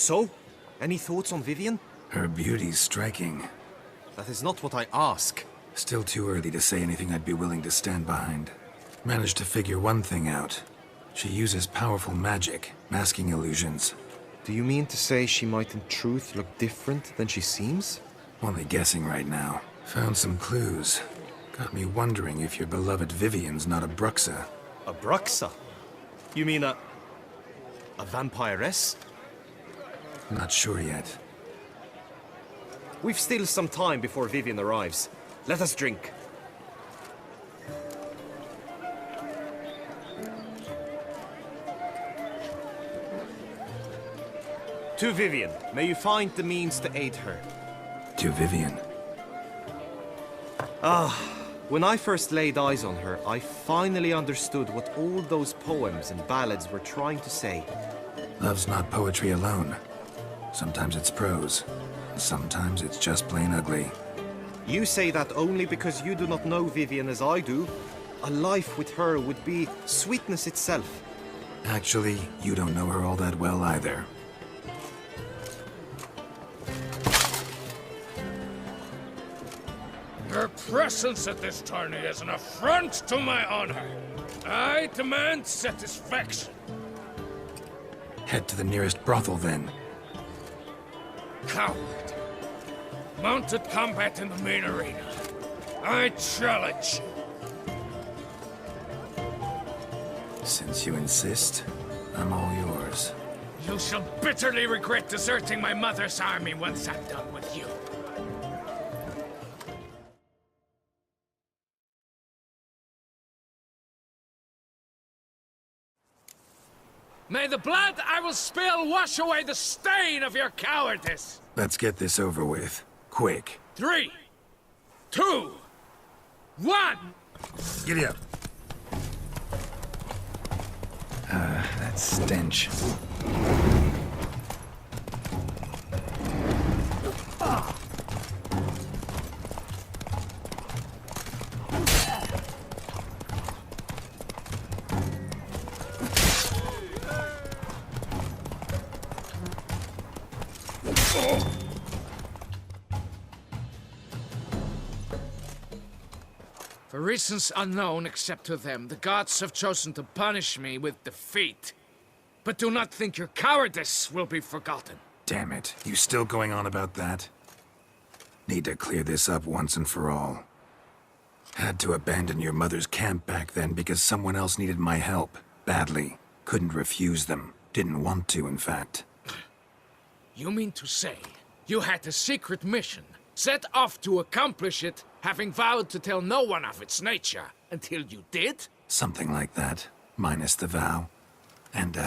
So, any thoughts on Vivienne? Her beauty's striking. That is not what I ask. Still too early to say anything I'd be willing to stand behind. Managed to figure one thing out. She uses powerful magic, masking illusions. Do you mean to say she might in truth look different than she seems? Only guessing right now. Found some clues. Got me wondering if your beloved Vivienne's not a Bruxa. A Bruxa? You mean a vampiress? Not sure yet. We've still some time before Vivienne arrives. Let us drink. To Vivienne, may you find the means to aid her. To Vivienne. When I first laid eyes on her, I finally understood what all those poems and ballads were trying to say. Love's not poetry alone. Sometimes it's prose. Sometimes it's just plain ugly. You say that only because you do not know Vivienne as I do. A life with her would be sweetness itself. Actually, you don't know her all that well either. Her presence at this tourney is an affront to my honor. I demand satisfaction. Head to the nearest brothel, then. Coward. Mounted combat in the main arena. I challenge you. Since you insist, I'm all yours. You shall bitterly regret deserting my mother's army once I'm done with you. May the blood I will spill wash away the stain of your cowardice! Let's get this over with. Quick. 3, 2, 1! Giddy up. That stench. For reasons unknown except to them, the gods have chosen to punish me with defeat. But do not think your cowardice will be forgotten. Damn it. You still going on about that? Need to clear this up once and for all. Had to abandon your mother's camp back then because someone else needed my help. Badly. Couldn't refuse them. Didn't want to, in fact. You mean to say you had a secret mission, set off to accomplish it, having vowed to tell no one of its nature, until you did? Something like that. Minus the vow. And,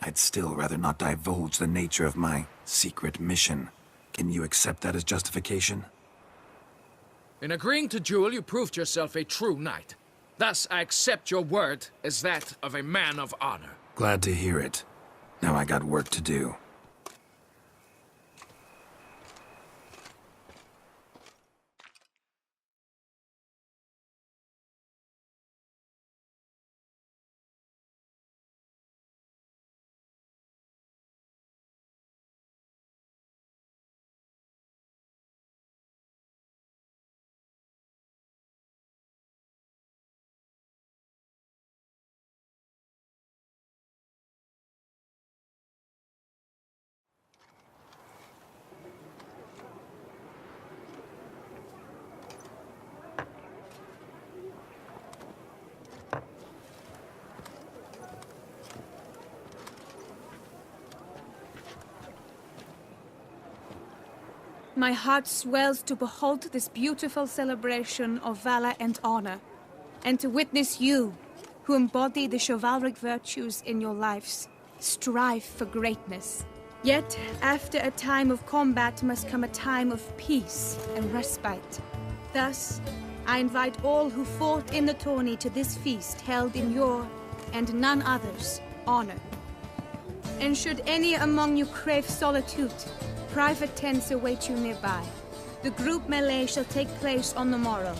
I'd still rather not divulge the nature of my secret mission. Can you accept that as justification? In agreeing to duel, you proved yourself a true knight. Thus, I accept your word as that of a man of honor. Glad to hear it. Now I got work to do. My heart swells to behold this beautiful celebration of valor and honor, and to witness you, who embody the chivalric virtues in your lives, strive for greatness. Yet, after a time of combat must come a time of peace and respite. Thus, I invite all who fought in the tourney to this feast held in your, and none other's, honor. And should any among you crave solitude, private tents await you nearby. The group melee shall take place on the morrow.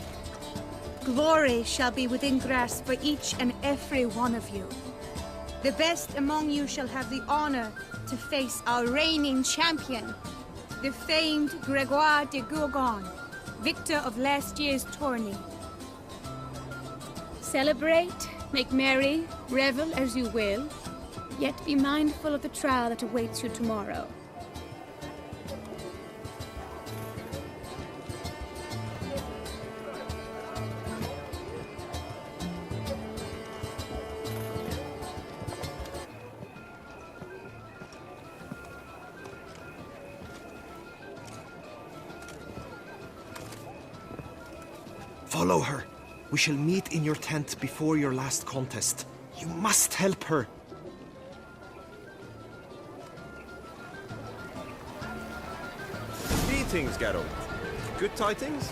Glory shall be within grasp for each and every one of you. The best among you shall have the honor to face our reigning champion, the famed Gregoire de Gourgon, victor of last year's tourney. Celebrate, make merry, revel as you will, yet be mindful of the trial that awaits you tomorrow. Follow her. We shall meet in your tent before your last contest. You must help her. Greetings, Geralt. Good tidings?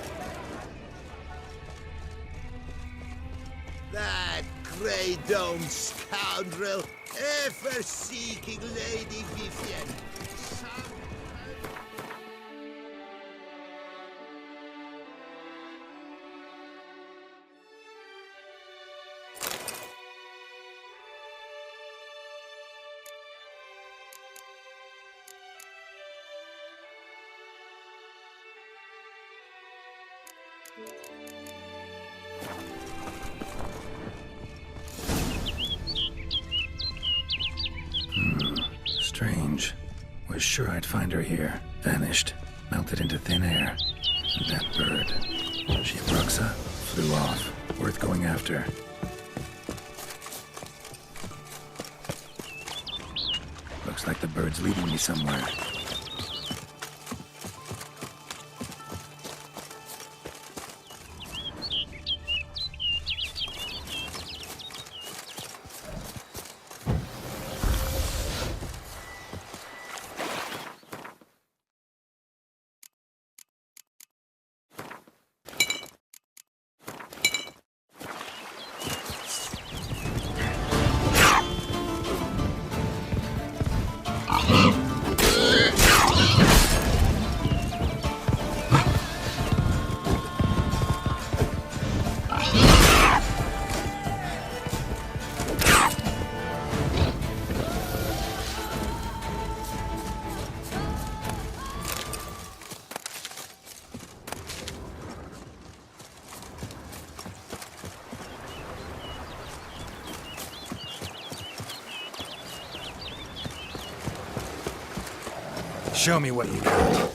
That grey-domed scoundrel, ever seeking Lady Vivienne. Strange. Was sure I'd find her here. Vanished. Melted into thin air. And that bird. She Bruxa flew off. Worth going after. Looks like the bird's leading me somewhere. Show me what you got.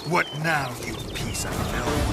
What now, you piece of filth?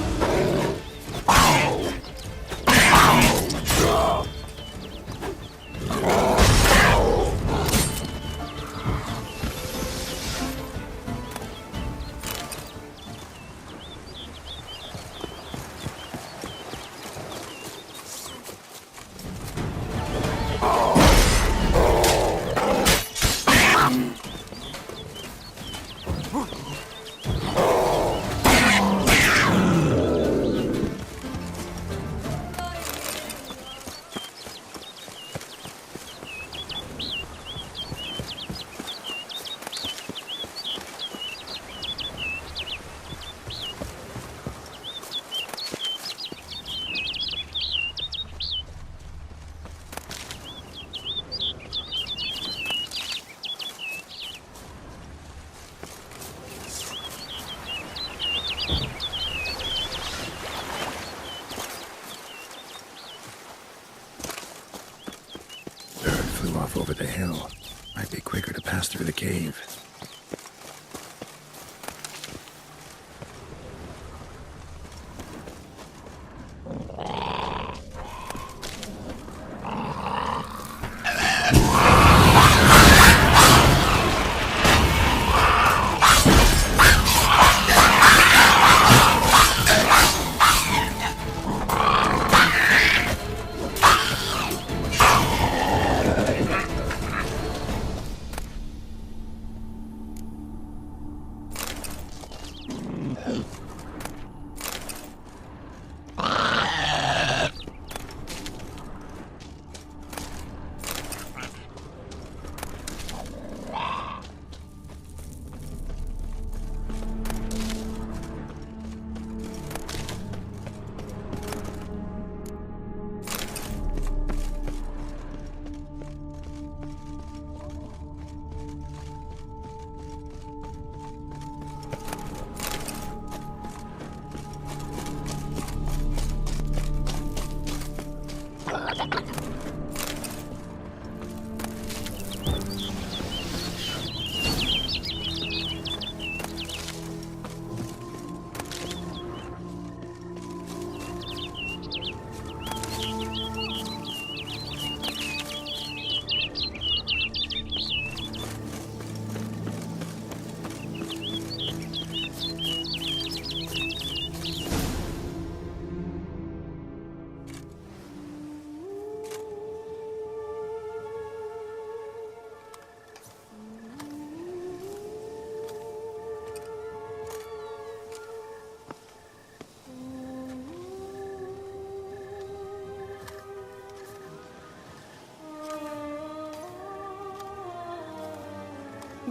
Over the hill. Might be quicker to pass through the cave.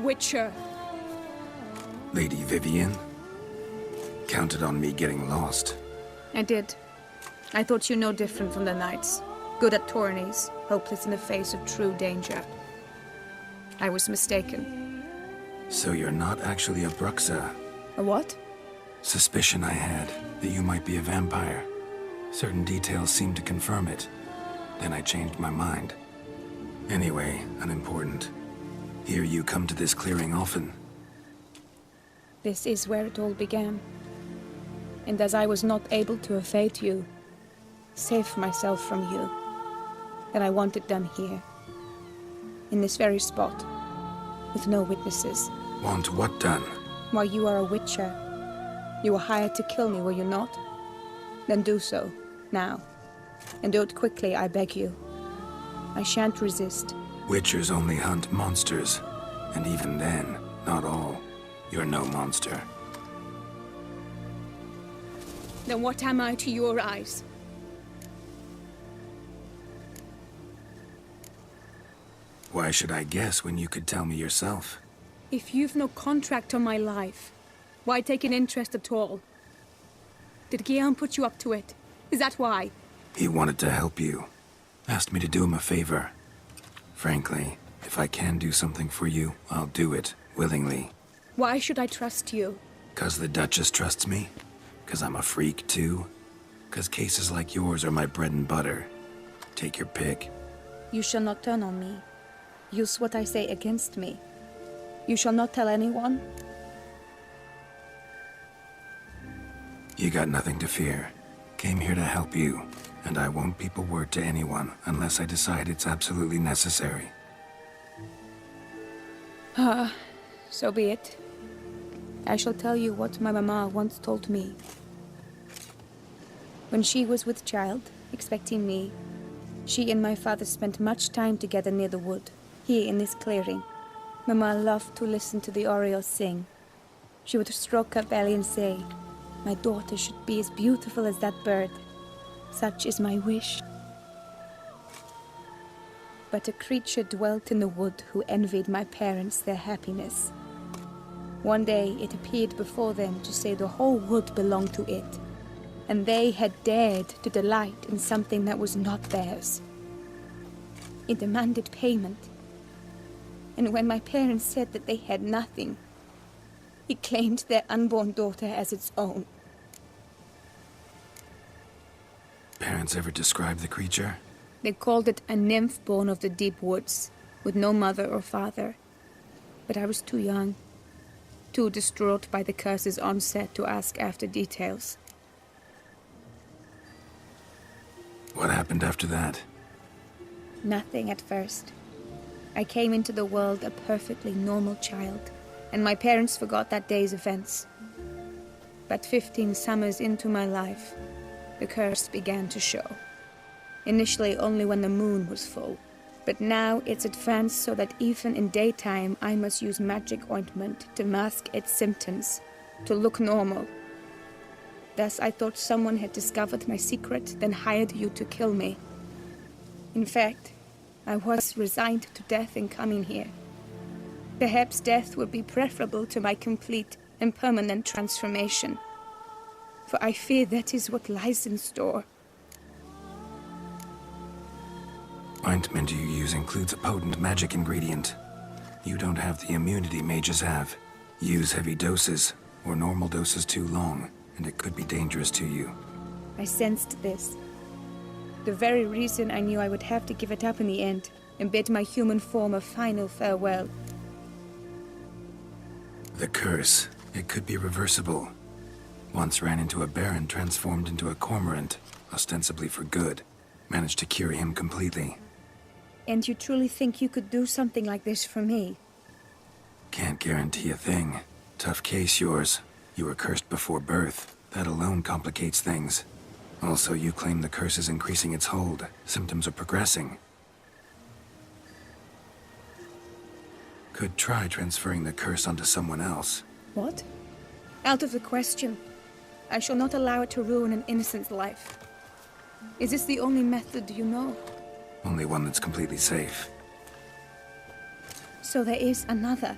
Witcher. Lady Vivian? Counted on me getting lost. I did. I thought you no different from the knights. Good at tourneys, hopeless in the face of true danger. I was mistaken. So you're not actually a Bruxa? A what? Suspicion I had, that you might be a vampire. Certain details seemed to confirm it. Then I changed my mind. Anyway, unimportant. Hear you come to this clearing often. This is where it all began. And as I was not able to evade you, save myself from you, then I want it done here. In this very spot. With no witnesses. Want what done? Why, you are a witcher. You were hired to kill me, were you not? Then do so, now. And do it quickly, I beg you. I shan't resist. Witchers only hunt monsters. And even then, not all. You're no monster. Then what am I to your eyes? Why should I guess when you could tell me yourself? If you've no contract on my life, why take an interest at all? Did Guillaume put you up to it? Is that why? He wanted to help you. Asked me to do him a favor. Frankly, if I can do something for you, I'll do it, willingly. Why should I trust you? 'Cause the Duchess trusts me? 'Cause I'm a freak, too? 'Cause cases like yours are my bread and butter. Take your pick. You shall not turn on me. Use what I say against me. You shall not tell anyone? You got nothing to fear. Came here to help you, and I won't peep a word to anyone unless I decide it's absolutely necessary. So be it. I shall tell you what my mama once told me. When she was with child, expecting me, she and my father spent much time together near the wood, here in this clearing. Mama loved to listen to the orioles sing. She would stroke her belly and say, "My daughter should be as beautiful as that bird. Such is my wish." But a creature dwelt in the wood who envied my parents their happiness. One day it appeared before them to say the whole wood belonged to it, and they had dared to delight in something that was not theirs. It demanded payment. And when my parents said that they had nothing, it claimed their unborn daughter as its own. Parents ever describe the creature? They called it a nymph born of the deep woods, with no mother or father. But I was too young, too distraught by the curse's onset to ask after details. What happened after that? Nothing at first. I came into the world a perfectly normal child, and my parents forgot that day's events. But 15 summers into my life, the curse began to show. Initially only when the moon was full, but now it's advanced so that even in daytime I must use magic ointment to mask its symptoms, to look normal. Thus I thought someone had discovered my secret, then hired you to kill me. In fact, I was resigned to death in coming here. Perhaps death would be preferable to my complete and permanent transformation. For I fear that is what lies in store. Ointment you use includes a potent magic ingredient. You don't have the immunity mages have. Use heavy doses, or normal doses too long, and it could be dangerous to you. I sensed this. The very reason I knew I would have to give it up in the end, and bid my human form a final farewell. The curse, it could be reversible. Once ran into a baron transformed into a cormorant, ostensibly for good. Managed to cure him completely. And you truly think you could do something like this for me? Can't guarantee a thing. Tough case, yours. You were cursed before birth. That alone complicates things. Also, you claim the curse is increasing its hold. Symptoms are progressing. Could try transferring the curse onto someone else. What? Out of the question. I shall not allow it to ruin an innocent's life. Is this the only method you know? Only one that's completely safe. So there is another.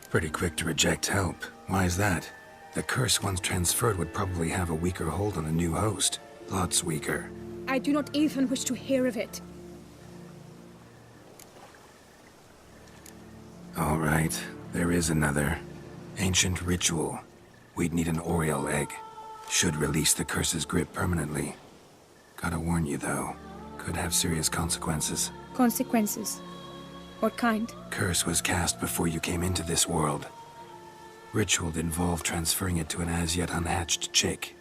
Pretty quick to reject help. Why is that? The curse once transferred would probably have a weaker hold on a new host. Lots weaker. I do not even wish to hear of it. All right, there is another. Ancient ritual. We'd need an Oriole egg. Should release the curse's grip permanently. Gotta warn you though, could have serious consequences. Consequences? What kind? Curse was cast before you came into this world. Ritual involved transferring it to an as-yet unhatched chick.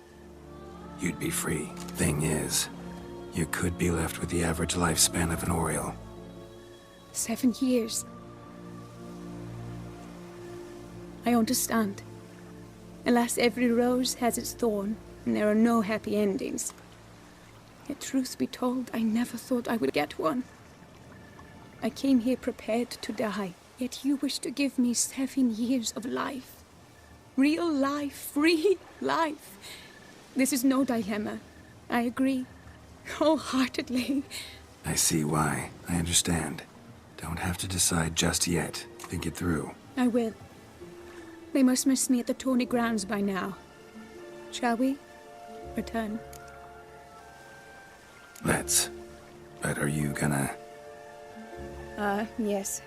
You'd be free. Thing is, you could be left with the average lifespan of an Oriole. 7 years. I understand. Alas, every rose has its thorn, and there are no happy endings. Yet truth be told, I never thought I would get one. I came here prepared to die, yet you wish to give me 7 years of life. Real life, free life. This is no dilemma. I agree. Wholeheartedly. I see why. I understand. Don't have to decide just yet. Think it through. I will. They must miss me at the Tourney grounds by now. Shall we? Return. Let's. But are you gonna... Yes.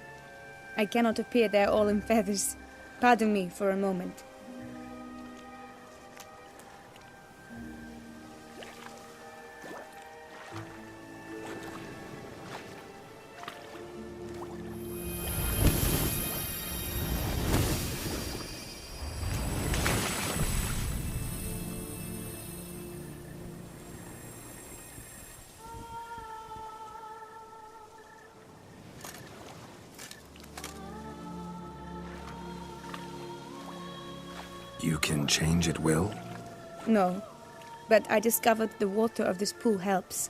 I cannot appear there all in feathers. Pardon me for a moment. You can change at will? No, but I discovered the water of this pool helps.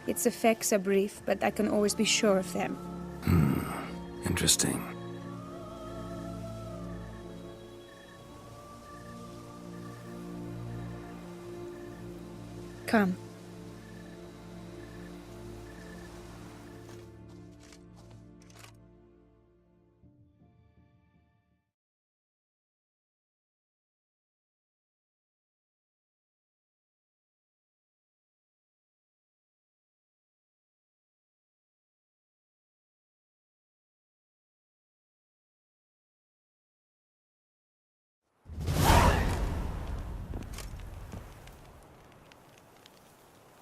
Its effects are brief, but I can always be sure of them. Interesting. Come.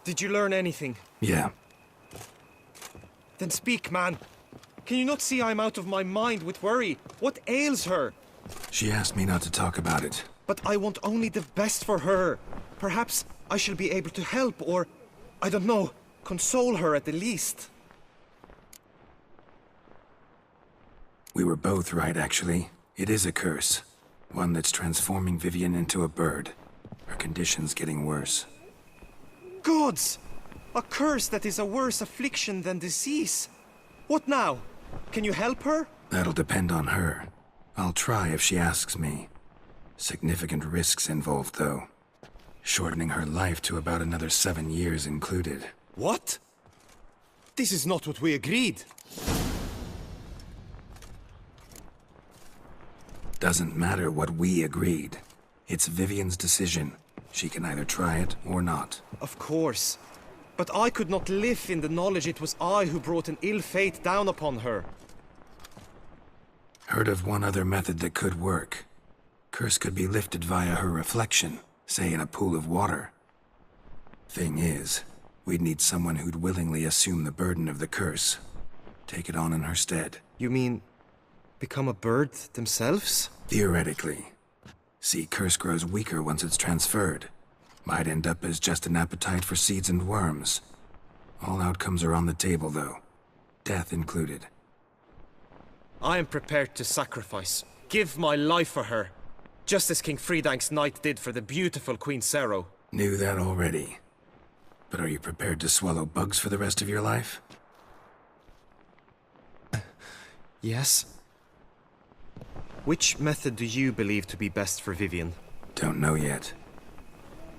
Did you learn anything? Yeah. Then speak, man. Can you not see I'm out of my mind with worry? What ails her? She asked me not to talk about it. But I want only the best for her. Perhaps I shall be able to help or, I don't know, console her at the least. We were both right, actually. It is a curse. One that's transforming Vivian into a bird. Her condition's getting worse. Gods! A curse that is a worse affliction than disease. What now? Can you help her? That'll depend on her. I'll try if she asks me. Significant risks involved, though. Shortening her life to about another 7 years included. What? This is not what we agreed. Doesn't matter what we agreed. It's Vivian's decision. She can either try it or not. Of course. But I could not live in the knowledge it was I who brought an ill fate down upon her. Heard of one other method that could work. Curse could be lifted via her reflection, say in a pool of water. Thing is, we'd need someone who'd willingly assume the burden of the curse. Take it on in her stead. You mean, become a bird themselves? Theoretically. See, curse grows weaker once it's transferred. Might end up as just an appetite for seeds and worms. All outcomes are on the table, though. Death included. I am prepared to sacrifice. Give my life for her. Just as King Fridank's knight did for the beautiful Queen Sero. Knew that already. But are you prepared to swallow bugs for the rest of your life? Yes. Which method do you believe to be best for Vivian? Don't know yet.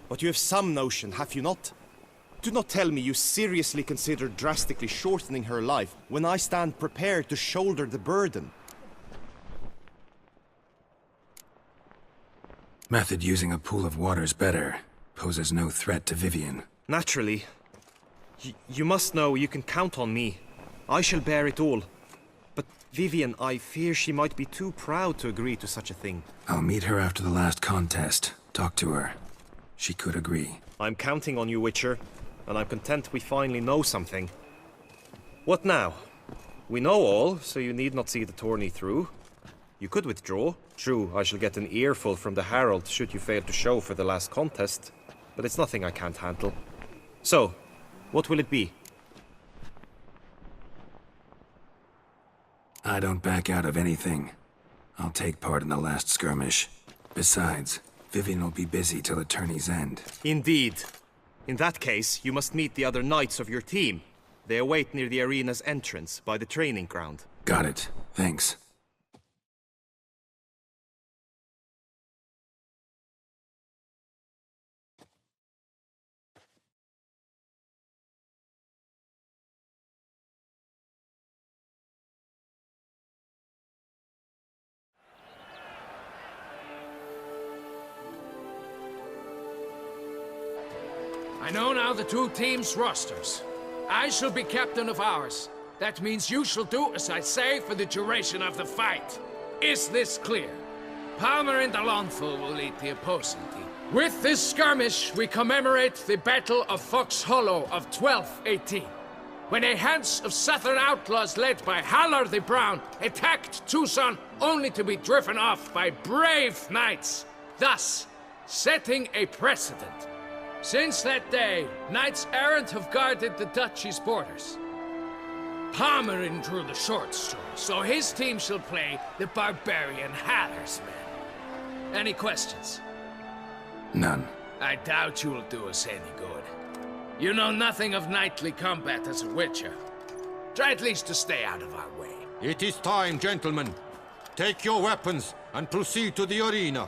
But you have some notion, have you not? Do not tell me you seriously consider drastically shortening her life when I stand prepared to shoulder the burden. Method using a pool of water's better. Poses no threat to Vivian. Naturally. You must know you can count on me. I shall bear it all. But Vivian, I fear she might be too proud to agree to such a thing. I'll meet her after the last contest. Talk to her. She could agree. I'm counting on you, Witcher, and I'm content we finally know something. What now? We know all, so you need not see the tourney through. You could withdraw. True, I shall get an earful from the Herald should you fail to show for the last contest, but it's nothing I can't handle. So, what will it be? I don't back out of anything. I'll take part in the last skirmish. Besides, Vivian will be busy till the tourney's end. Indeed. In that case, you must meet the other knights of your team. They await near the arena's entrance, by the training ground. Got it. Thanks. I know now the two teams' rosters. I shall be captain of ours. That means you shall do as I say for the duration of the fight. Is this clear? Palmer and Alonso will lead the opposing team. With this skirmish, we commemorate the Battle of Fox Hollow of 1218, when a hands of southern outlaws led by Halar the Brown attacked Tucson only to be driven off by brave knights, thus setting a precedent. Since that day, knights errant have guarded the duchy's borders. Palmerin drew the short straw, so his team shall play the barbarian Halar's men. Any questions? None. I doubt you'll do us any good. You know nothing of knightly combat as a witcher. Try at least to stay out of our way. It is time, gentlemen. Take your weapons and proceed to the arena.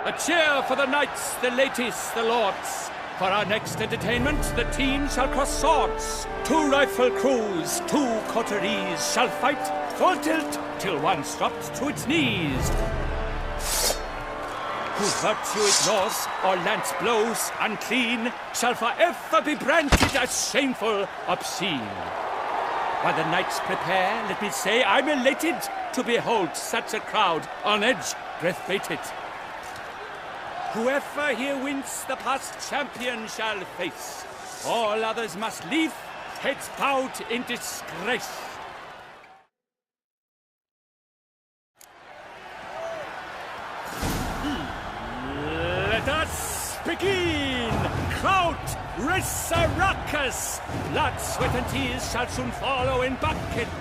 A cheer for the knights, the ladies, the lords. For our next entertainment, the teams shall cross swords. 2 rifle crews, 2 coteries shall fight full tilt till one's dropped to its knees. Who virtue ignores or lance blows unclean shall forever be branded as shameful, obscene. While the knights prepare, let me say I'm elated to behold such a crowd on edge, breath-baited. Whoever here wins the past champion shall face. All others must leave, heads bowed in disgrace. Let us begin! Crowd, raise a ruckus! Blood, sweat and tears shall soon follow in buckets.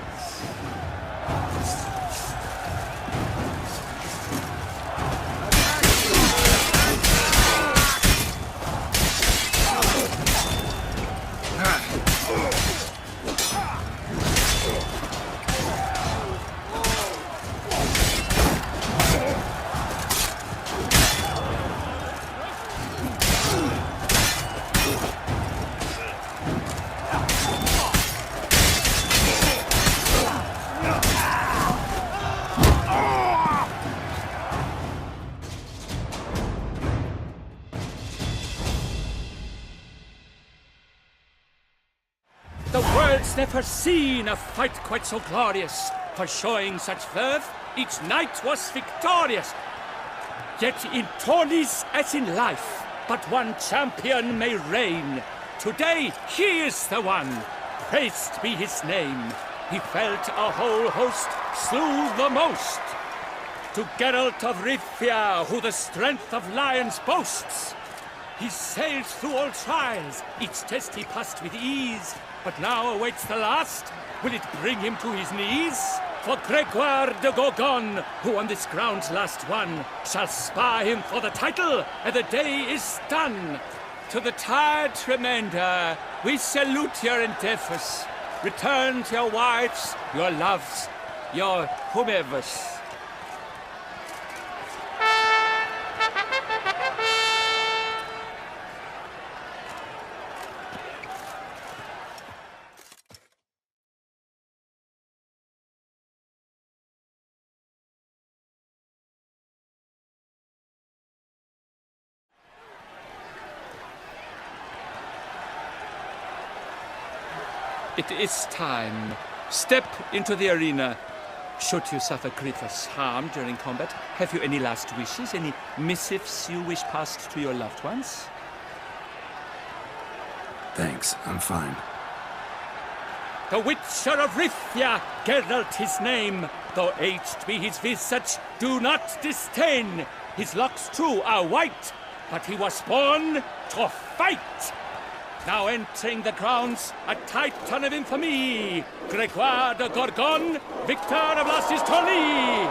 The world's never seen a fight quite so glorious. For showing such verve, each knight was victorious. Yet in tourneys as in life, but one champion may reign. Today he is the one, praised be his name. He felt a whole host, slew the most. To Geralt of Rivia, who the strength of lions boasts. He sailed through all trials, each test he passed with ease. But now awaits the last. Will it bring him to his knees? For Gregoire de Gorgon, who on this ground's last won, shall spar him for the title, and the day is done. To the tired remainder, we salute your endeavors. Return to your wives, your loves, your whomevers. It is time. Step into the arena. Should you suffer grievous harm during combat, have you any last wishes? Any missives you wish passed to your loved ones? Thanks, I'm fine. The Witcher of Rithia, Geralt his name. Though aged be his visage, do not disdain. His locks too are white, but he was born to fight. Now entering the grounds, a titan of infamy, Gregoire de Gorgon, victor of last his Tourney.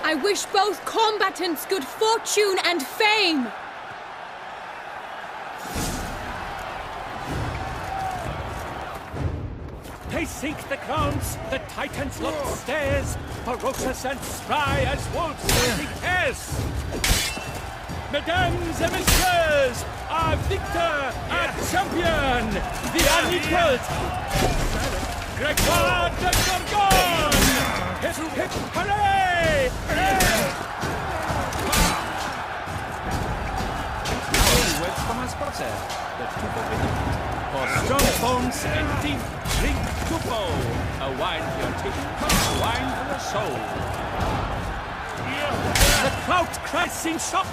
I wish both combatants good fortune and fame. They sink the grounds, the titans look stairs, ferocious and spry as wolves hunting hares. Mesdames et messieurs, our victor, our champion, the unequaled, Gregoire de Gorgon! Hip, hip, hooray! Now, words from my sponsor, the Tupo. For strong bones and deep, drink Tupo. A wine for your teeth, a wine for your soul. The crowd cries in shock.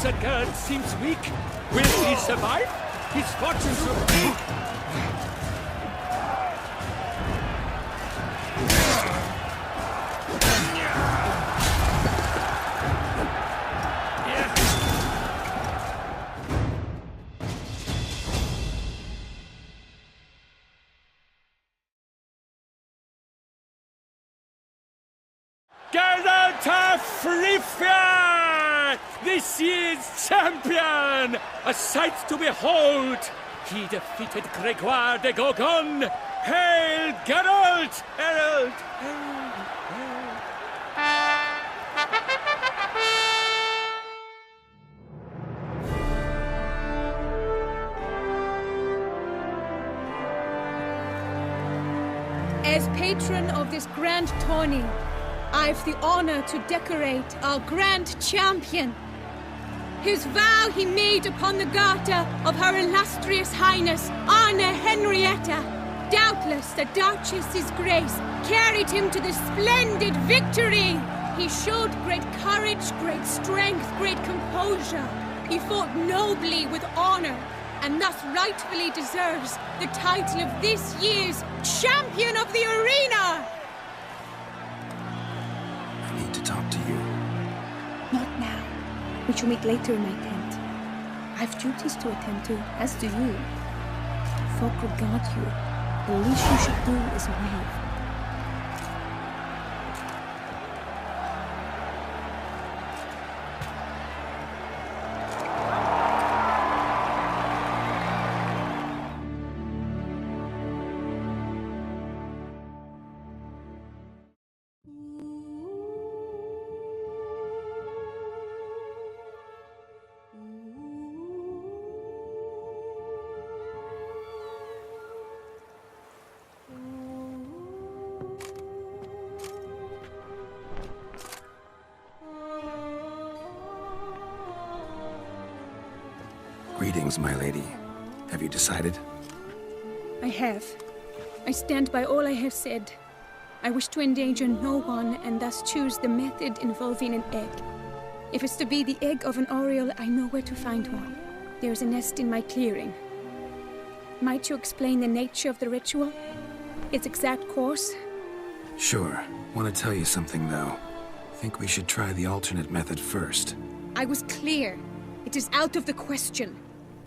The girl seems weak. Will he survive? His fortunes look bleak. Geralt of Rithia! This year's champion! A sight to behold! He defeated Gregoire de Gorgon! Hail Geralt! Herald! Herald! Herald! As patron of this grand tourney, I've the honor to decorate our grand champion. His vow he made upon the garter of her illustrious highness, Anna Henrietta. Doubtless the Duchess's grace carried him to the splendid victory. He showed great courage, great strength, great composure. He fought nobly with honor, and thus rightfully deserves the title of this year's Champion of the Arena! I need to talk to you. Not now. We shall meet later in my tent. I've duties to attend to, as do you. Folk regard you. The least you should do is wave. Greetings, my lady. Have you decided? I have. I stand by all I have said. I wish to endanger no one and thus choose the method involving an egg. If it's to be the egg of an oriole, I know where to find one. There is a nest in my clearing. Might you explain the nature of the ritual? Its exact course? Sure. Want to tell you something, though. Think we should try the alternate method first. I was clear. It is out of the question.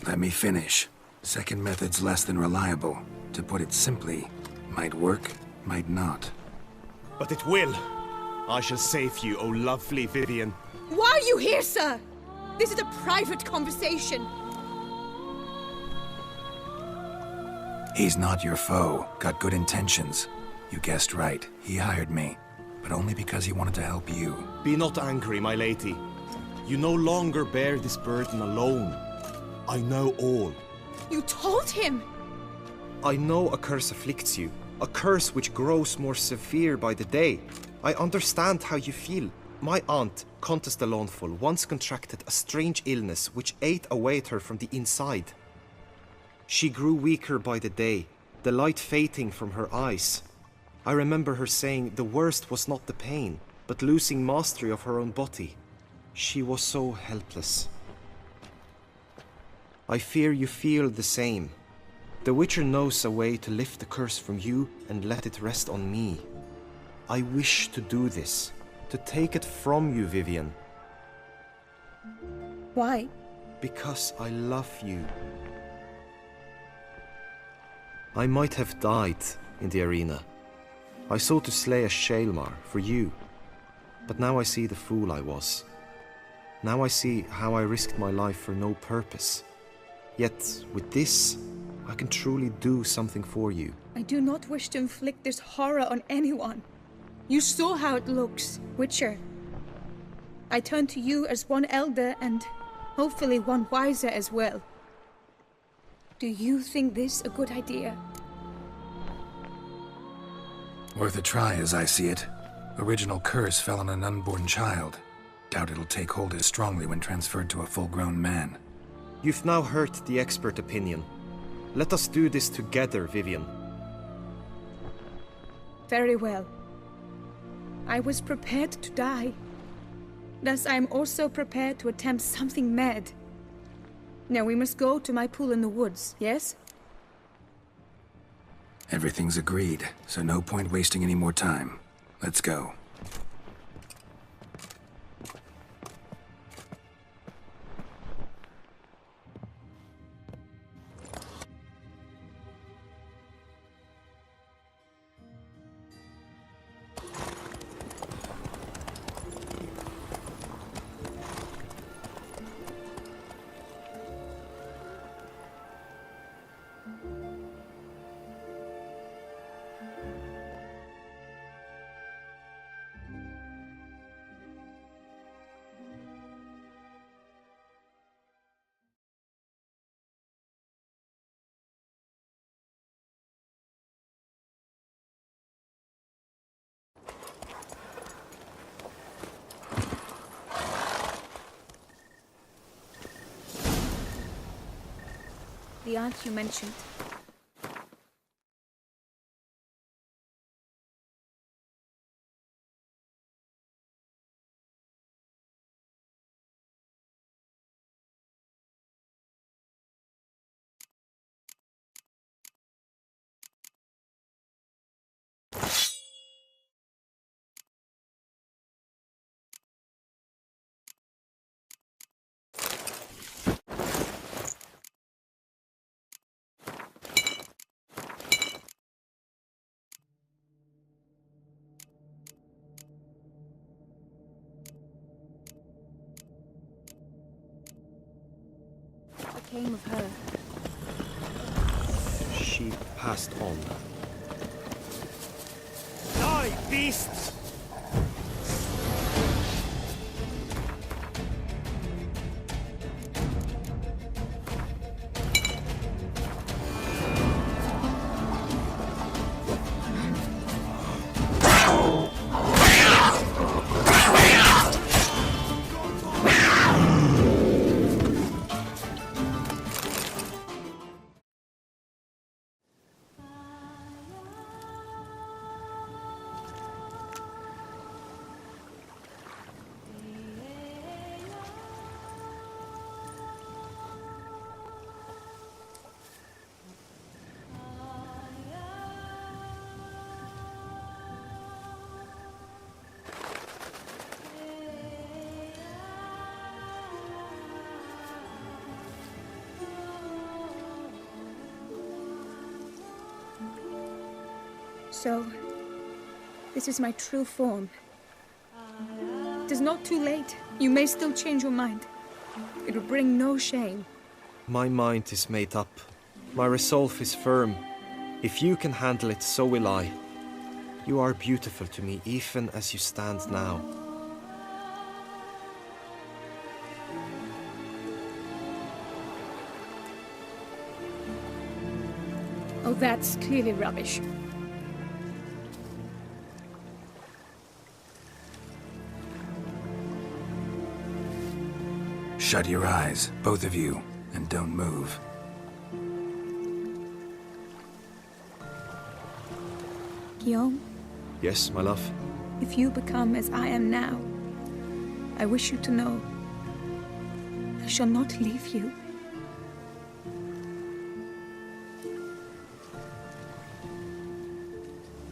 Let me finish. Second method's less than reliable. To put it simply, might work, might not. But it will. I shall save you, O lovely Vivian. Why are you here, sir? This is a private conversation. He's not your foe. Got good intentions. You guessed right. He hired me. But only because he wanted to help you. Be not angry, my lady. You no longer bear this burden alone. I know all. You told him? I know a curse afflicts you. A curse which grows more severe by the day. I understand how you feel. My aunt, Countess de Lawnful, once contracted a strange illness which ate away at her from the inside. She grew weaker by the day, the light fading from her eyes. I remember her saying the worst was not the pain, but losing mastery of her own body. She was so helpless. I fear you feel the same. The Witcher knows a way to lift the curse from you and let it rest on me. I wish to do this, to take it from you, Vivienne. Why? Because I love you. I might have died in the arena. I sought to slay a Shaelmar for you. But now I see the fool I was. Now I see how I risked my life for no purpose. Yet, with this, I can truly do something for you. I do not wish to inflict this horror on anyone. You saw how it looks, Witcher. I turn to you as one elder and hopefully one wiser as well. Do you think this a good idea? Worth a try, as I see it. Original curse fell on an unborn child. Doubt it'll take hold as strongly when transferred to a full-grown man. You've now heard the expert opinion. Let us do this together, Vivienne. Very well. I was prepared to die. Thus I am also prepared to attempt something mad. Now we must go to my pool in the woods, yes? Everything's agreed, so no point wasting any more time. Let's go. The aunt you mentioned. What came of her? She passed on. Die, beasts! So, this is my true form. It is not too late. You may still change your mind. It will bring no shame. My mind is made up. My resolve is firm. If you can handle it, so will I. You are beautiful to me, even as you stand now. Oh, that's clearly rubbish. Shut your eyes, both of you, and don't move. Guillaume, Yes, my love? if you become as I am now, I wish you to know I shall not leave you.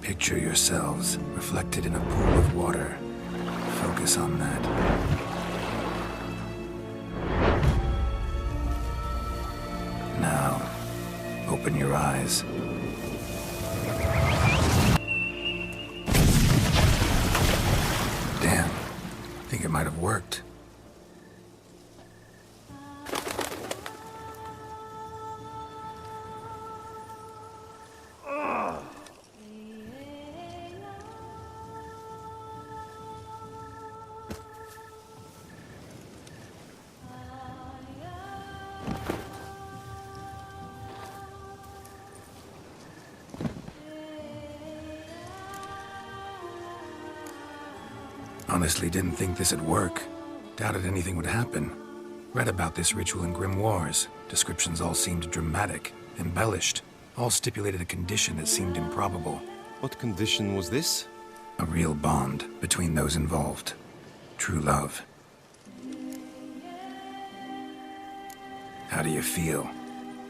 Picture yourselves reflected in a pool of water. Focus on that. Now, open your eyes. Damn. Think it might have worked. Honestly didn't think this'd work. Doubted anything would happen. Read about this ritual in grimoires. Descriptions all seemed dramatic, embellished. All stipulated a condition that seemed improbable. What condition was this? A real bond between those involved. True love. How do you feel?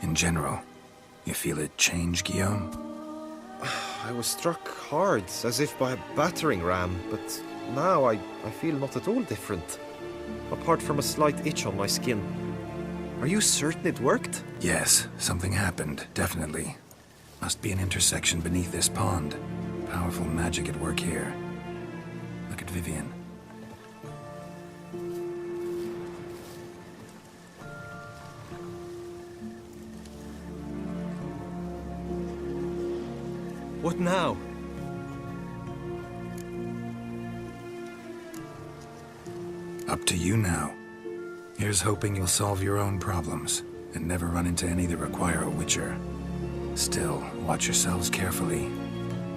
In general, you feel it change, Guillaume? I was struck hard, as if by a battering ram, but now I feel not at all different. Apart from a slight itch on my skin. Are you certain it worked? Yes, something happened, definitely. Must be an intersection beneath this pond. Powerful magic at work here. Look at Vivian. What now? Up to you now. Here's hoping you'll solve your own problems, and never run into any that require a witcher. Still, watch yourselves carefully.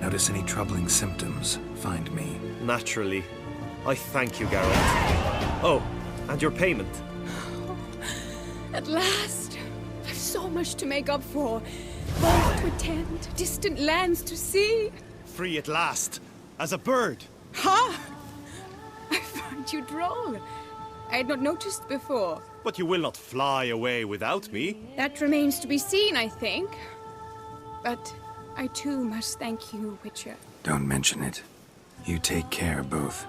Notice any troubling symptoms, find me. Naturally. I thank you, Geralt. Oh, and your payment. At last! I've so much to make up for. Balls to attend, distant lands to see. Free at last, as a bird. Ha! I find you droll. I had not noticed before. But you will not fly away without me. That remains to be seen, I think. But I too must thank you, Witcher. Don't mention it. You take care, both.